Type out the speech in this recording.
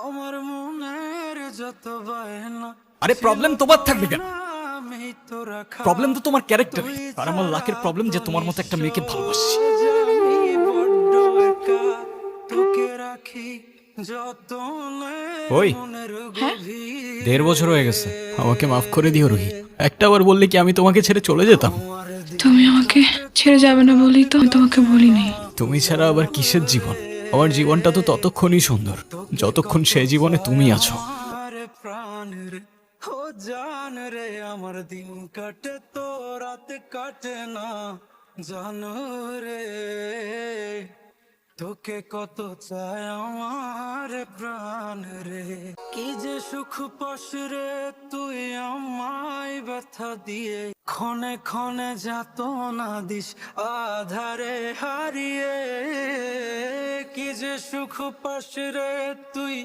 আমার মনের যত বায়না। আরে প্রবলেম তোমার থাকবে কেন? আমি তো রাখা প্রবলেম তো তোমার ক্যারেক্টারে, আর আমার লাখের প্রবলেম যে তোমার মতো একটা মেয়েকে ভালোবাসি। আমি বড্ড একা, তোকে রাখি যতনে ওই মনের হ্যাঁ? গভীরে। 1.5 বছর হয়ে গেছে, আমাকে মাফ করে দিও রুহি। একটা বার বললে কি আমি তোমাকে ছেড়ে চলে যেতাম? তুমি আমাকে ছেড়ে যাবে না বলেই তো আমি তোমাকে বলিনি। তুমি ছাড়া আবার কিসের জীবন? আমার জীবনটা তো ততক্ষণই সুন্দর যতক্ষণ সে জীবনে তুমি আছো। আমার প্রাণ রে, ও জান রে, আমার দিন কাটে তো রাত কাটে না, জানো রে, তোকে কত চায় আমার প্রাণ রে। কি যে সুখ পাস রে তুই আমায় ব্যথা দিয়ে, ক্ষণে ক্ষণে যাত না দিস আধারে হারিয়ে। কি যে সুখ পাস রে তুই